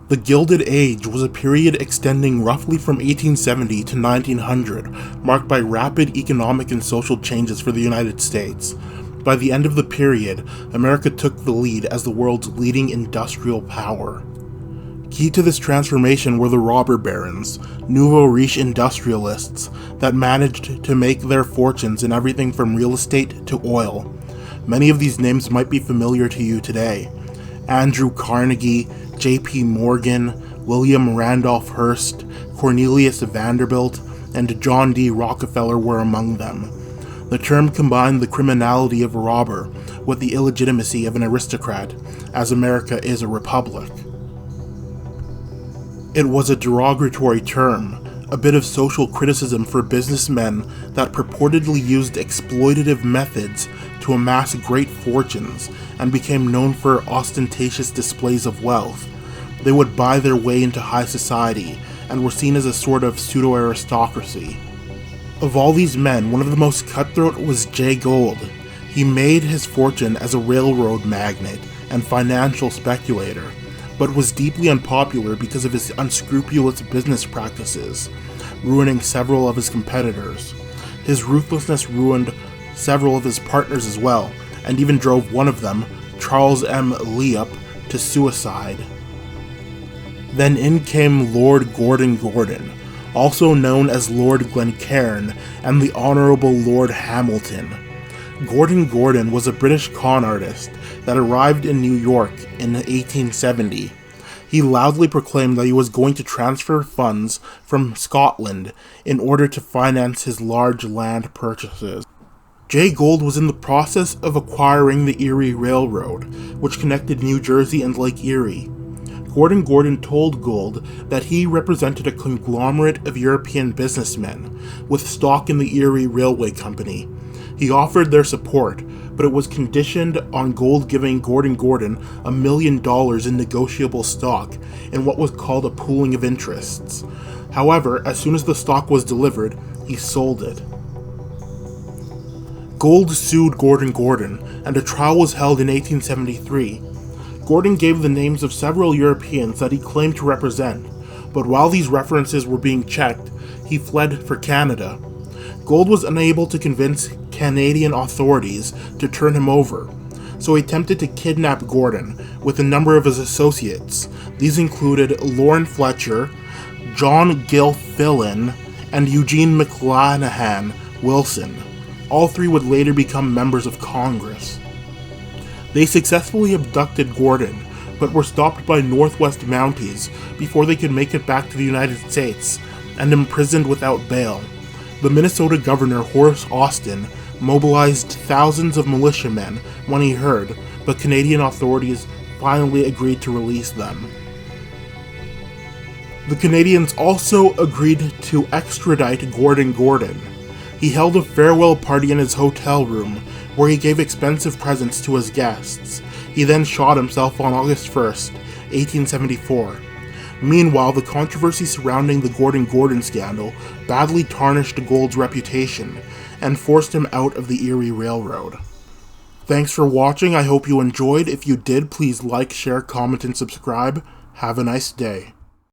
The Gilded Age was a period extending roughly from 1870 to 1900, marked by rapid economic and social changes for the United States. By the end of the period, America took the lead as the world's leading industrial power. Key to this transformation were the robber barons, nouveau riche industrialists that managed to make their fortunes in everything from real estate to oil. Many of these names might be familiar to you today. Andrew Carnegie, J.P. Morgan, William Randolph Hearst, Cornelius Vanderbilt, and John D. Rockefeller were among them. The term combined the criminality of a robber with the illegitimacy of an aristocrat, as America is a republic. It was a derogatory term, a bit of social criticism for businessmen that purportedly used exploitative methods to amass great fortunes and became known for ostentatious displays of wealth. They would buy their way into high society and were seen as a sort of pseudo-aristocracy. Of all these men, one of the most cutthroat was Jay Gould. He made his fortune as a railroad magnate and financial speculator, but was deeply unpopular because of his unscrupulous business practices, ruining several of his competitors. His ruthlessness ruined several of his partners as well, and even drove one of them, Charles M. Leop, to suicide. Then in came Lord Gordon Gordon, also known as Lord Glencairn and the Honourable Lord Hamilton. Gordon Gordon was a British con artist that arrived in New York in 1870. He loudly proclaimed that he was going to transfer funds from Scotland in order to finance his large land purchases. Jay Gould was in the process of acquiring the Erie Railroad, which connected New Jersey and Lake Erie. Gordon Gordon told Gould that he represented a conglomerate of European businessmen with stock in the Erie Railway Company. He offered their support, but it was conditioned on Gould giving Gordon Gordon $1 million in negotiable stock in what was called a pooling of interests. However, as soon as the stock was delivered, he sold it. Gould sued Gordon Gordon, and a trial was held in 1873. Gordon gave the names of several Europeans that he claimed to represent, but while these references were being checked, he fled for Canada. Gould was unable to convince Canadian authorities to turn him over, so he attempted to kidnap Gordon with a number of his associates. These included Lorne Fletcher, John Gilfillan, and Eugene McClanahan Wilson. All three would later become members of Congress. They successfully abducted Gordon, but were stopped by Northwest Mounties before they could make it back to the United States, and imprisoned without bail. The Minnesota governor, Horace Austin, mobilized thousands of militiamen when he heard, but Canadian authorities finally agreed to release them. The Canadians also agreed to extradite Gordon Gordon. He held a farewell party in his hotel room, where he gave expensive presents to his guests. He then shot himself on August 1st, 1874. Meanwhile, the controversy surrounding the Gordon Gordon scandal badly tarnished Gould's reputation and forced him out of the Erie Railroad. Thanks for watching. I hope you enjoyed. If you did, please like, share, comment, and subscribe. Have a nice day.